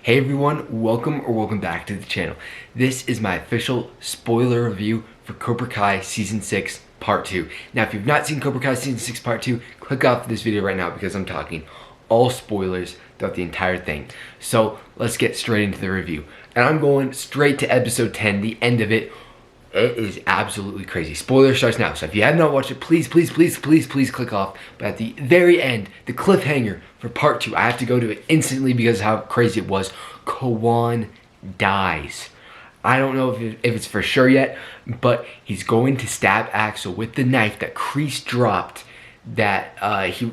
Hey everyone, welcome back to the channel. This is my official spoiler review for Cobra Kai Season 6 Part 2. Now if you've not seen Cobra Kai Season 6 Part 2, click off this video right now because I'm talking all spoilers throughout the entire thing. So let's get straight into the review. And I'm going straight to episode 10, the end of it. It is absolutely crazy. Spoiler starts now. So if you have not watched it, please click off. But at the very end, the cliffhanger for part 2, I have to go to it instantly because of how crazy it was. Kawan dies. I don't know if it's for sure yet, but he's going to stab Axel with the knife that Kreese dropped that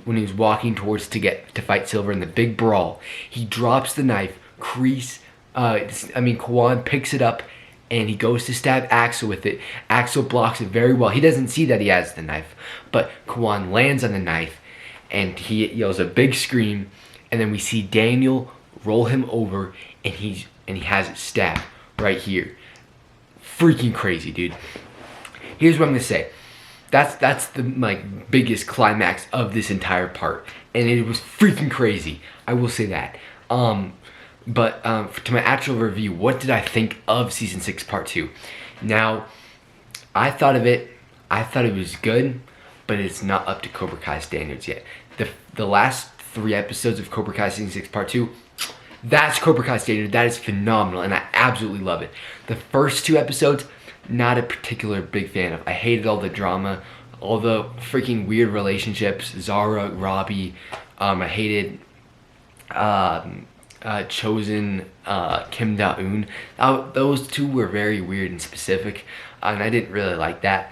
when he was walking towards to fight Silver in the big brawl. He drops the knife. Kawan picks it up and he goes to stab Axel with it. Axel blocks it very well. He doesn't see that he has the knife, but Kawan lands on the knife and he yells a big scream, and then we see Daniel roll him over and he has it stabbed right here. Freaking crazy, dude. Here's what I'm gonna say. That's the biggest climax of this entire part, and it was freaking crazy. I will say that. But to my actual review, what did I think of Season 6 Part 2? Now, I thought it was good, but it's not up to Cobra Kai standards yet. The last 3 episodes of Cobra Kai Season 6 Part 2, that's Cobra Kai standard. That is phenomenal, and I absolutely love it. The first 2 episodes, not a particular big fan of. I hated all the drama, all the freaking weird relationships, Zara, Robbie. I hated Chosen, Kim Da-eun. Those 2 were very weird and specific, and I didn't really like that.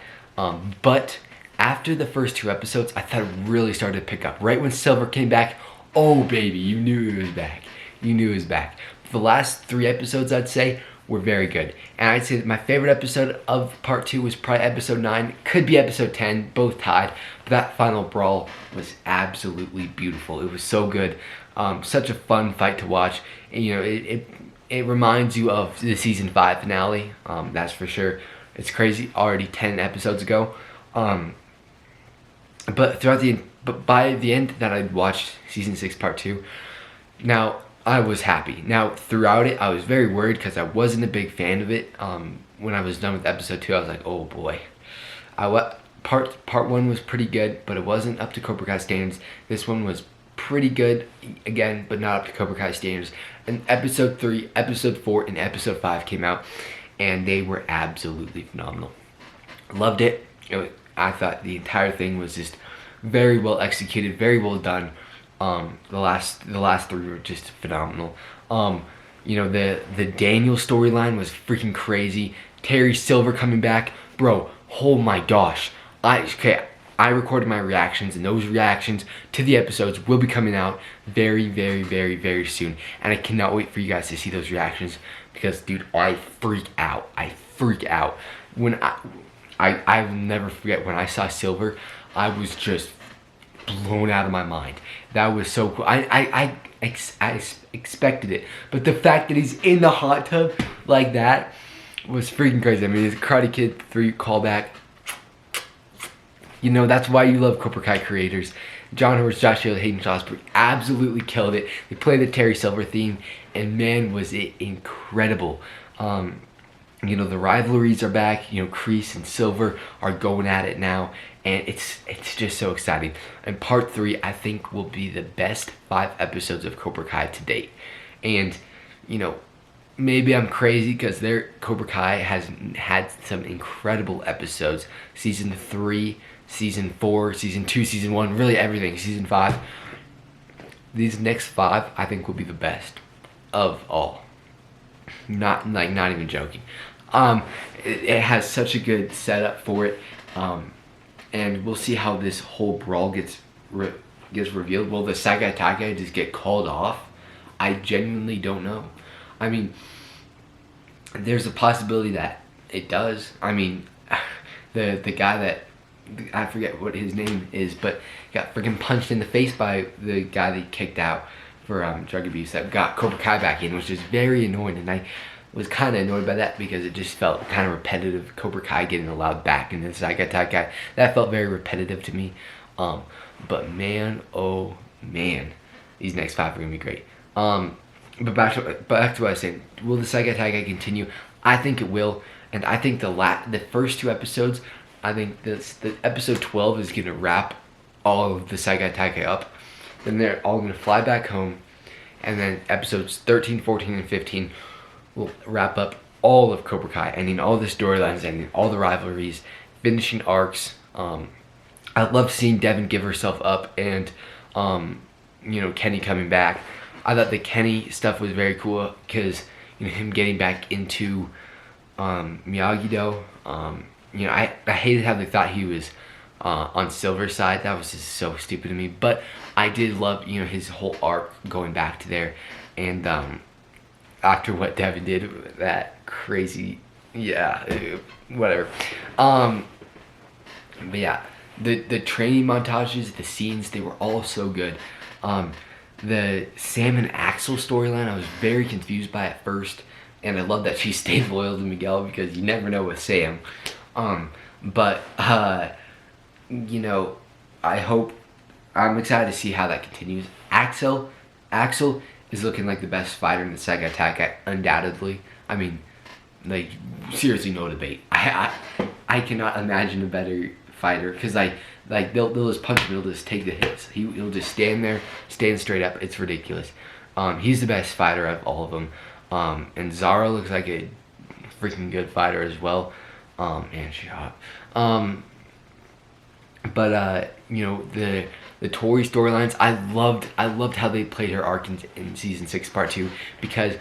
But after the first 2 episodes, I thought it really started to pick up. Right when Silver came back, oh baby, you knew he was back. You knew he was back. The last 3 episodes, I'd say, were very good. And I'd say that my favorite episode of Part 2 was probably episode 9. Could be episode 10, both tied. But that final brawl was absolutely beautiful. It was so good. Such a fun fight to watch. And, you know, it reminds you of the season 5 finale. That's for sure. It's crazy. Already 10 episodes ago. But by the end that I'd watched season 6 part 2, now I was happy. Now throughout it, I was very worried because I wasn't a big fan of it. When I was done with episode 2, I was like, oh boy. Part 1 was pretty good, but it wasn't up to Cobra Kai standards. This one was pretty good again, but not up to Cobra Kai standards. And episode 3, episode 4, and episode 5 came out, and they were absolutely phenomenal. Loved it. I thought the entire thing was just very well executed, very well done. The last 3 were just phenomenal. You know, the Daniel storyline was freaking crazy. Terry Silver coming back, bro. Oh my gosh. I recorded my reactions, and those reactions to the episodes will be coming out very, very, very, very soon. And I cannot wait for you guys to see those reactions because, dude, I freak out. I freak out. When I'll never forget when I saw Silver, I was just blown out of my mind. That was so cool. I expected it, but the fact that he's in the hot tub like that was freaking crazy. I mean, it's Karate Kid 3 callback. You know, that's why you love Cobra Kai creators. John Horst, Josh Hill, Hayden Schlossberg absolutely killed it. They played the Terry Silver theme, and man, was it incredible. You know, the rivalries are back. You know, Kreese and Silver are going at it now, and it's just so exciting. And part 3, I think, will be the best 5 episodes of Cobra Kai to date. And, you know, maybe I'm crazy because Cobra Kai has had some incredible episodes. Season 3, Season 4, Season 2, Season 1, really everything. Season 5. These next 5, I think, will be the best of all. Not even joking. It has such a good setup for it. And we'll see how this whole brawl gets revealed. Will the Sagai Takai just get called off? I genuinely don't know. I mean, there's a possibility that it does. I mean, the guy that, I forget what his name is, but got freaking punched in the face by the guy that he kicked out for drug abuse, that got Cobra Kai back in, which is very annoying. And I was kind of annoyed by that because it just felt kind of repetitive. Cobra Kai getting allowed back in the Sagai Takai, that felt very repetitive to me. But man, oh man, these next 5 are gonna be great. But back to what I was saying. Will the Saiga continue? I think it will, and I think the first two episodes, I think the episode 12 is gonna wrap all of the Saiga up. Then they're all gonna fly back home, and then episodes 13, 14, and 15 will wrap up all of Cobra Kai, ending all the storylines, ending all the rivalries, finishing arcs. I love seeing Devin give herself up, and Kenny coming back. I thought the Kenny stuff was very cool because him getting back into Miyagi-Do. I hated how they thought he was on Silver's side. That was just so stupid to me. But I did love his whole arc going back to there, and after what Devin did, that crazy, whatever. But yeah, the training montages, the scenes, they were all so good. The Sam and Axel storyline, I was very confused by at first, and I love that she stayed loyal to Miguel because you never know with Sam. But I'm excited to see how that continues. Axel is looking like the best fighter in the Saiga Attack, undoubtedly. I mean, like, seriously, no debate. I cannot imagine a better fighter because they'll just punch him, he'll just take the hits. He'll just stand there, stand straight up. It's ridiculous. He's the best fighter of all of them. And Zara looks like a freaking good fighter as well. And she's hot. But the Tori storylines, I loved how they played her arc in season 6 part 2 because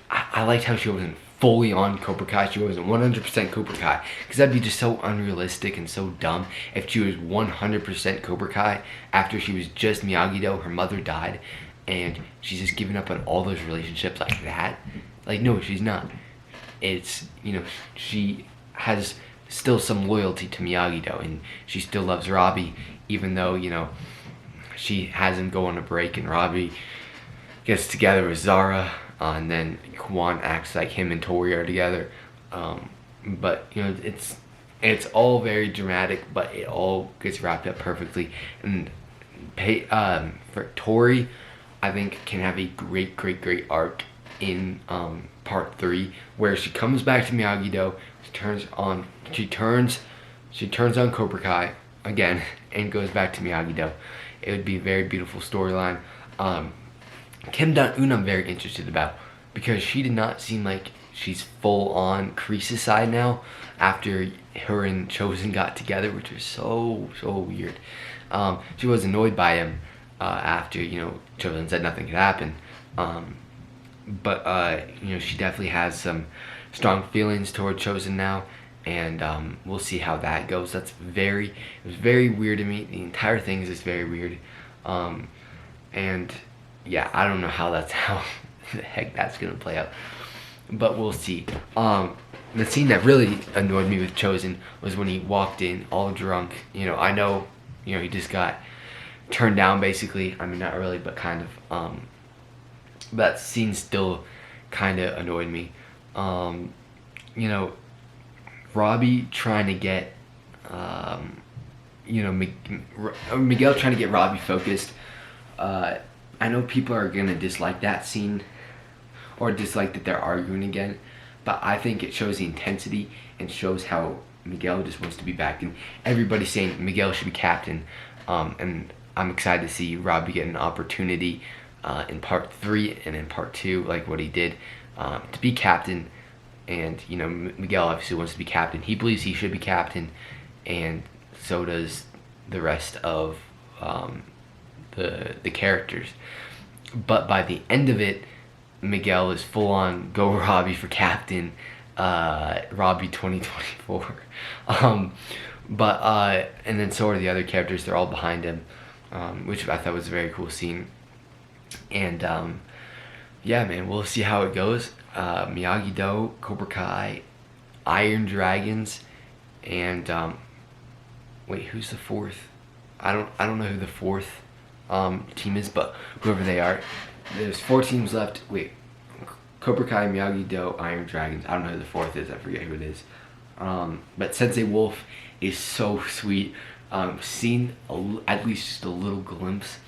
I liked how she wasn't fully on Cobra Kai. She wasn't 100% Cobra Kai because that'd be just so unrealistic and so dumb if she was 100% Cobra Kai after she was just Miyagi-Do. Her mother died and she's just giving up on all those relationships like that. Like, no, she's not. It's she has still some loyalty to Miyagi-Do and she still loves Robbie, even though she has him go on a break and Robbie gets together with Zara, and then Kwan acts like him and Tori are together. But it's all very dramatic, but it all gets wrapped up perfectly. And for Tori, I think can have a great arc in part 3 where she comes back to Miyagi-Do, she turns on Cobra Kai again and goes back to Miyagi-Do. It would be a very beautiful storyline. Kim Dong-eun I'm very interested about because she did not seem like she's full on Kreese's side now after her and Chosen got together, which was so weird. She was annoyed by him after Chosen said nothing could happen. But she definitely has some strong feelings toward Chosen now, and we'll see how that goes. It was very weird to me. The entire thing is just very weird. And yeah, I don't know how the heck that's gonna play out, but we'll see. The scene that really annoyed me with Chosen was when he walked in all drunk. I know he just got turned down basically. I mean, not really, but kind of. That scene still kind of annoyed me. Robbie trying to get Miguel trying to get Robbie focused. I know people are gonna dislike that scene or dislike that they're arguing again, but I think it shows the intensity and shows how Miguel just wants to be back, and everybody's saying Miguel should be captain, and I'm excited to see Robbie get an opportunity in part 3 and in part 2, like what he did, to be captain. And Miguel obviously wants to be captain. He believes he should be captain, and so does the rest of the characters. But by the end of it, Miguel is full on go Robbie for captain, Robbie 2024. And then so are the other characters. They're all behind him, which I thought was a very cool scene. And yeah, man, we'll see how it goes. Miyagi-Do, Cobra Kai, Iron Dragons, and wait, who's the fourth? I don't know who the fourth team is, but whoever they are, there's 4 teams left. Wait, Cobra Kai, Miyagi-Do, Iron Dragons. I don't know who the fourth is. I forget who it is. But Sensei Wolf is so sweet. Seen at least just a little glimpse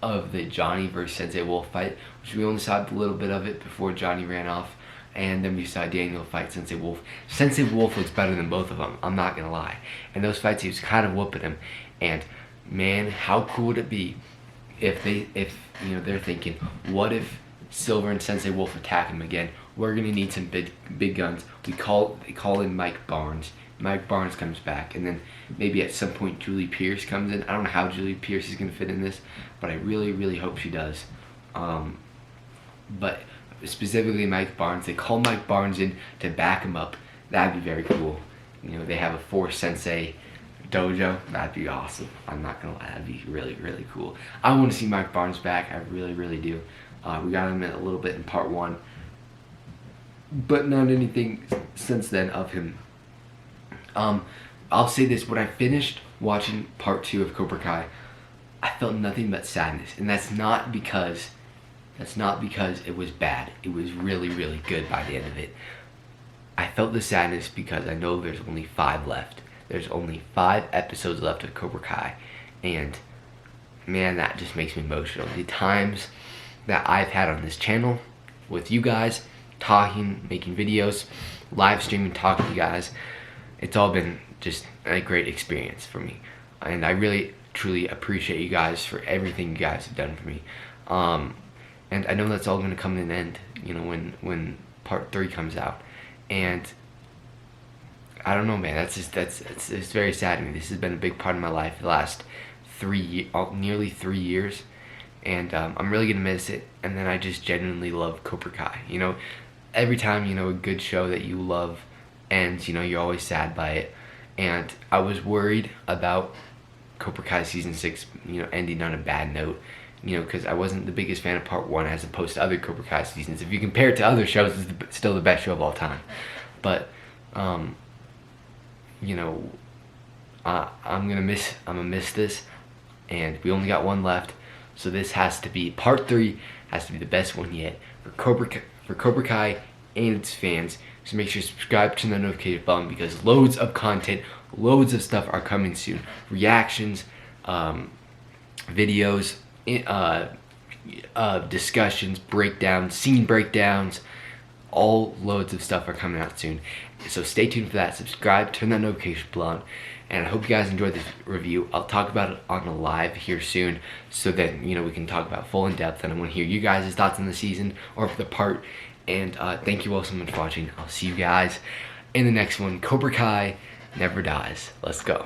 of the Johnny versus Sensei Wolf fight, which we only saw a little bit of it before Johnny ran off, and then we saw Daniel fight Sensei Wolf. Sensei Wolf looks better than both of them, I'm not gonna lie. And those fights, he was kind of whooping him, and man, how cool would it be if they're thinking, what if Silver and Sensei Wolf attack him again? We're gonna need some big guns. They call in Mike Barnes. Mike Barnes comes back, and then maybe at some point Julie Pierce comes in. I don't know how Julie Pierce is gonna fit in this, but I really hope she does. But specifically Mike Barnes, they call Mike Barnes in to back him up. That'd be very cool. They have a Force Sensei dojo. That'd be awesome. I'm not gonna lie, that'd be really cool. I want to see Mike Barnes back. I really do. We got him in a little bit in part 1, but not anything since then of him. I'll say this: when I finished watching part 2 of Cobra Kai, I felt nothing but sadness, and that's not because it was bad. It was really good by the end of it. I felt the sadness because I know there's only 5 left. There's only 5 episodes left of Cobra Kai, and man, that just makes me emotional. The times that I've had on this channel with you guys, talking, making videos, live streaming, talking to you guys, it's all been just a great experience for me, and I really truly appreciate you guys for everything you guys have done for me. And I know that's all going to come to an end, when part 3 comes out, and I don't know, man. It's very sad to me. This has been a big part of my life the last nearly 3 years, and I'm really gonna miss it. And then I just genuinely love Cobra Kai. Every time a good show that you love ends, you're always sad by it. And I was worried about Cobra Kai season 6, ending on a bad note. Because I wasn't the biggest fan of part 1 as opposed to other Cobra Kai seasons. If you compare it to other shows, it's still the best show of all time. But I'm gonna miss this, and we only got 1 left, so this has to be part 3. Has to be the best one yet for Cobra Kai and its fans. So make sure you subscribe, turn the notification button, because loads of content, loads of stuff are coming soon. Reactions, videos, discussions, breakdowns, scene breakdowns, all loads of stuff are coming out soon. So stay tuned for that. Subscribe, turn that notification bell on, and I hope you guys enjoyed this review. I'll talk about it on a live here soon, so that we can talk about full in depth, and I want to hear you guys' thoughts on the season or the part. And thank you all so much for watching. I'll see you guys in the next one. Cobra Kai never dies. Let's go.